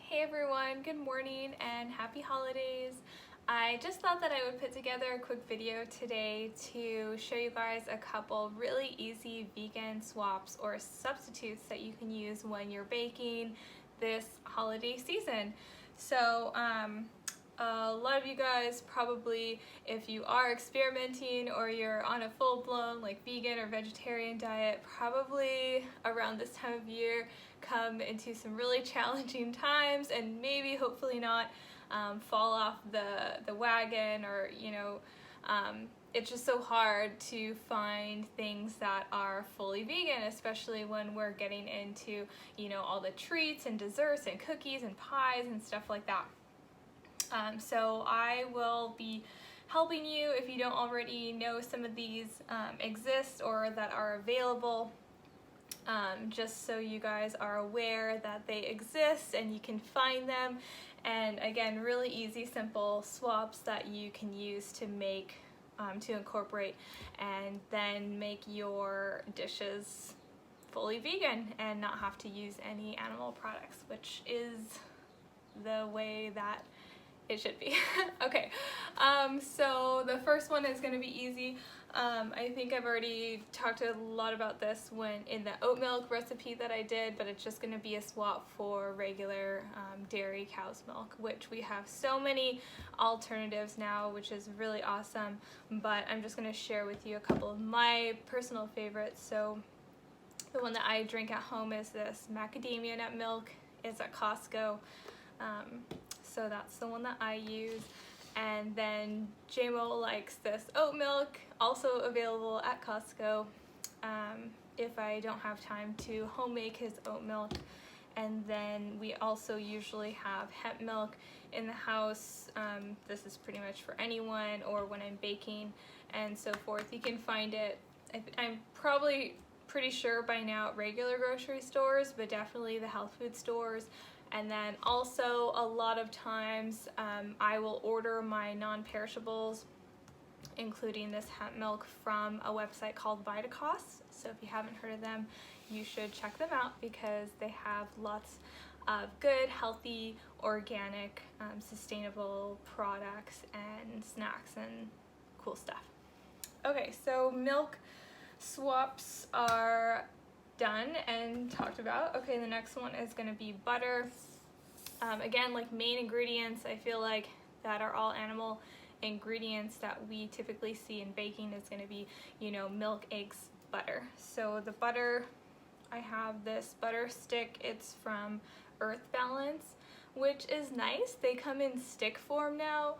Hey everyone, good morning and happy holidays. I just thought that I would put together a quick video today to show you guys a couple really easy vegan swaps or substitutes that you can use when you're baking this holiday season. So a lot of you guys probably, if you are experimenting or you're on a full-blown like vegan or vegetarian diet, probably around this time of year come into some really challenging times and maybe hopefully not fall off the wagon, or it's just so hard to find things that are fully vegan, especially when we're getting into all the treats and desserts and cookies and pies and stuff like that. So I will be helping you if you don't already know some of these exist or that are available, just so you guys are aware that they exist and you can find them. And again, really easy, simple swaps that you can use to make, to incorporate and then make your dishes fully vegan and not have to use any animal products, which is the way that it should be. Okay, so the first one is going to be easy. I think I've already talked a lot about this when in the oat milk recipe that I did, but it's just going to be a swap for regular dairy cow's milk, which we have so many alternatives now, which is really awesome. But I'm just going to share with you a couple of my personal favorites. So the one that I drink at home is this macadamia nut milk. It's at Costco. So that's the one that I use. And then JMO likes this oat milk, also available at Costco, if I don't have time to home make his oat milk. And then we also usually have hemp milk in the house. This is pretty much for anyone or when I'm baking and so forth. You can find it, I'm probably pretty sure by now at regular grocery stores, but definitely the health food stores. And then also a lot of times I will order my non-perishables, including this hemp milk, from a website called Vitacost. So if you haven't heard of them, you should check them out because they have lots of good, healthy, organic, sustainable products and snacks and cool stuff. Okay, so milk swaps are done and talked about. Okay, the next one is going to be butter. Again, like main ingredients, I feel like that are all animal ingredients that we typically see in baking is going to be, milk, eggs, butter. So the butter, I have this butter stick. It's from Earth Balance, which is nice. They come in stick form now.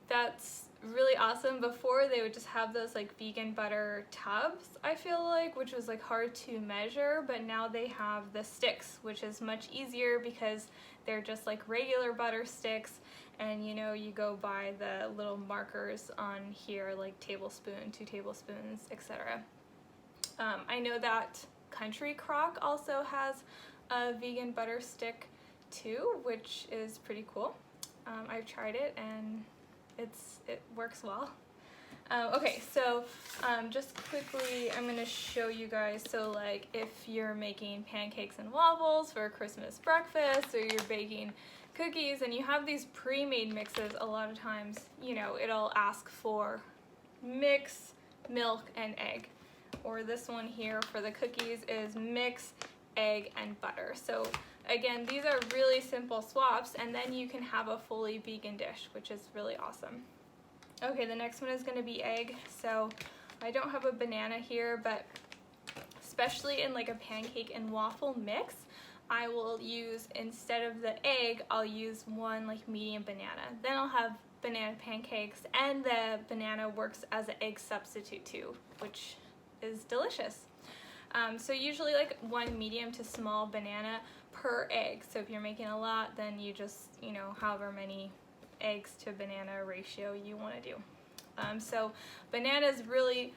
That's really awesome. Before they would just have those like vegan butter tubs, I feel like, which was like hard to measure, but now they have the sticks, which is much easier because they're just like regular butter sticks, and you go by the little markers on here, like tablespoon, 2 tablespoons, etc. I know that Country Crock also has a vegan butter stick too, which is pretty cool. I've tried it and it works well. Okay, so just quickly, I'm gonna show you guys. So like if you're making pancakes and waffles for Christmas breakfast, or you're baking cookies and you have these pre-made mixes, a lot of times, it'll ask for mix, milk, and egg. Or this one here for the cookies is mix, egg, and butter. So again, these are really simple swaps, and then you can have a fully vegan dish, which is really awesome. Okay, the next one is going to be egg. So I don't have a banana here, but especially in like a pancake and waffle mix, I will use, instead of the egg, I'll use one like medium banana. Then I'll have banana pancakes, and the banana works as an egg substitute too, which is delicious. So usually like 1 medium to small banana per egg. So if you're making a lot, then you just, however many eggs to banana ratio you want to do. So banana is really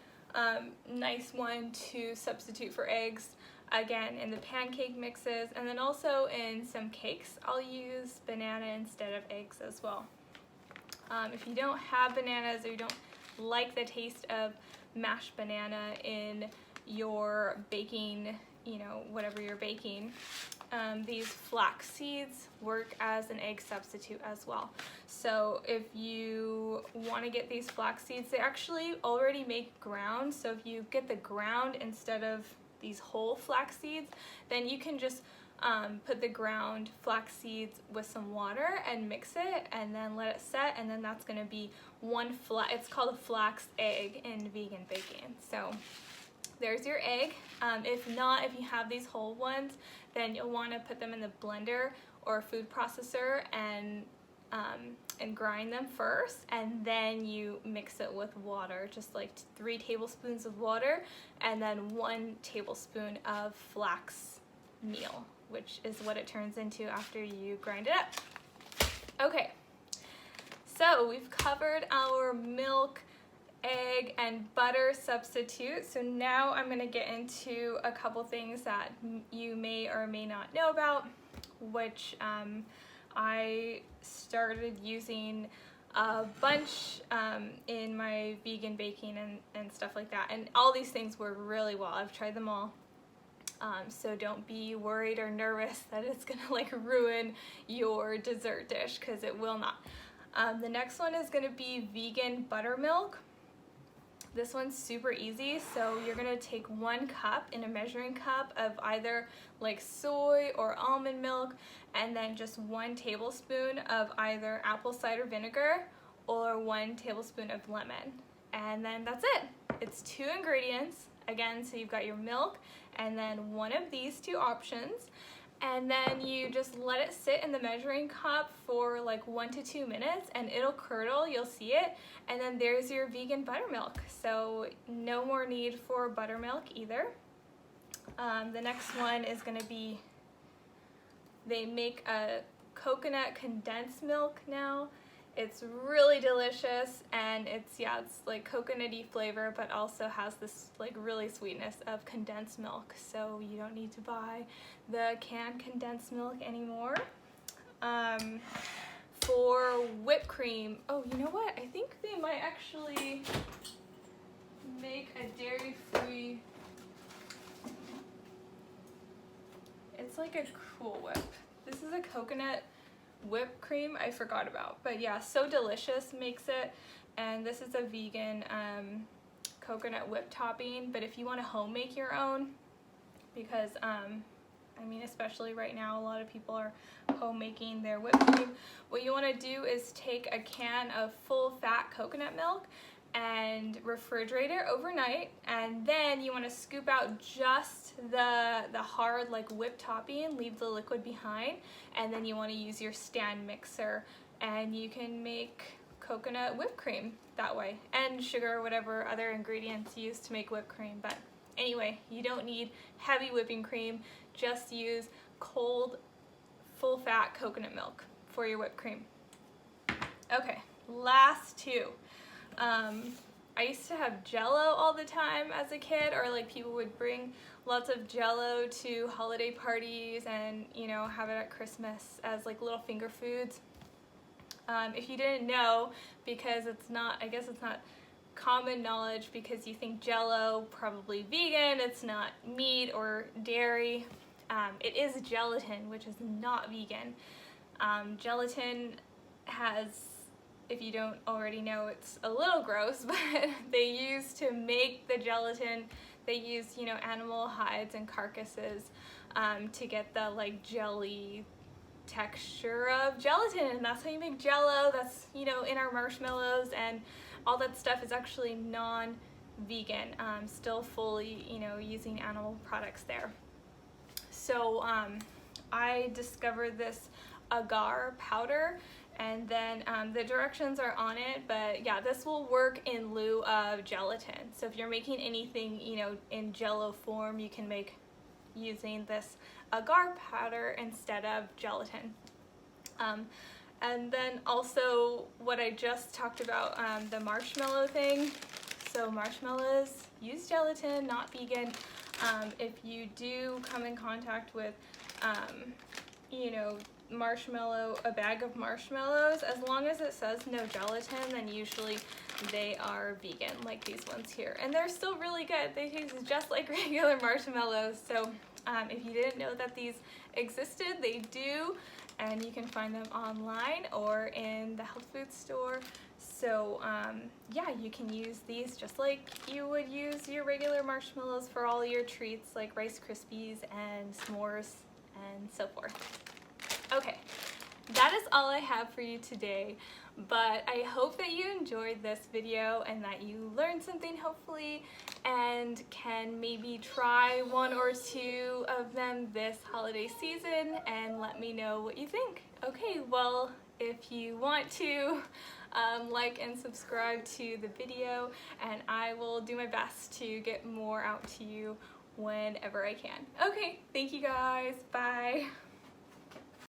nice one to substitute for eggs. Again, in the pancake mixes, and then also in some cakes, I'll use banana instead of eggs as well. If you don't have bananas, or you don't like the taste of mashed banana in your baking, whatever you're baking, these flax seeds work as an egg substitute as well. So if you want to get these flax seeds, they actually already make ground. So if you get the ground instead of these whole flax seeds, then you can just put the ground flax seeds with some water and mix it and then let it set, and then that's going to be it's called a flax egg in vegan baking. So there's your egg. If not, if you have these whole ones, then you'll want to put them in the blender or a food processor and grind them first, and then you mix it with water, just like 3 tablespoons of water and then 1 tablespoon of flax meal, which is what it turns into after you grind it up. Okay, so we've covered our milk, egg, and butter substitute. So now I'm going to get into a couple things that you may or may not know about, which I started using a bunch in my vegan baking and stuff like that. And all these things work really well. I've tried them all. So don't be worried or nervous that it's gonna like ruin your dessert dish, because it will not. The next one is gonna be vegan buttermilk. This one's super easy. So you're gonna take 1 cup in a measuring cup of either like soy or almond milk, and then just 1 tablespoon of either apple cider vinegar or 1 tablespoon of lemon. And then that's it. It's 2 ingredients. Again, so you've got your milk and then 1 of these 2 options. And then you just let it sit in the measuring cup for like 1 to 2 minutes and it'll curdle, you'll see it. And then there's your vegan buttermilk. So no more need for buttermilk either. The next one is gonna be, they make a coconut condensed milk now. It's really delicious, and it's like coconutty flavor, but also has this like really sweetness of condensed milk. So you don't need to buy the canned condensed milk anymore. For whipped cream, oh, you know what? I think they might actually make a dairy-free. It's like a Cool Whip. This is a coconut whipped cream I forgot about, but yeah, So Delicious makes it, and this is a vegan coconut whip topping. But if you want to home make your own, because I mean, especially right now, a lot of people are home making their whipped cream, what you want to do is take a can of full fat coconut milk and refrigerate it overnight, and then you want to scoop out just the hard like whip topping, leave the liquid behind, and then you want to use your stand mixer and you can make coconut whipped cream that way, and sugar, whatever other ingredients you use to make whipped cream. But anyway, you don't need heavy whipping cream, just use cold full fat coconut milk for your whipped cream. Okay, last 2. I used to have Jello all the time as a kid, or like people would bring lots of Jello to holiday parties and, you know, have it at Christmas as like little finger foods. If you didn't know, because it's not, I guess it's not common knowledge, because you think Jello probably vegan, it's not meat or dairy. It is gelatin, which is not vegan. Gelatin has, if you don't already know, it's a little gross, but they use to make the gelatin, they use, you know, animal hides and carcasses to get the like jelly texture of gelatin, and that's how you make Jello. That's, you know, in our marshmallows, and all that stuff is actually non-vegan, still fully, you know, using animal products there. So I discovered this Agar Powder, and then the directions are on it, but yeah, this will work in lieu of gelatin. So if you're making anything, you know, in Jello form, you can make using this Agar powder instead of gelatin. And then also what I just talked about, the marshmallow thing. So marshmallows use gelatin, not vegan. If you do come in contact with, you know, a bag of marshmallows, as long as it says no gelatin, then usually they are vegan, like these ones here. And they're still really good. They taste just like regular marshmallows. So if you didn't know that these existed. They do, and you can find them online or in the health food store. So yeah, you can use these just like you would use your regular marshmallows for all your treats like Rice Krispies and s'mores and so forth. Okay, that is all I have for you today, but I hope that you enjoyed this video and that you learned something hopefully and can maybe try one or two of them this holiday season and let me know what you think. Okay, well, if you want to, like and subscribe to the video, and I will do my best to get more out to you whenever I can. Okay, thank you guys, bye.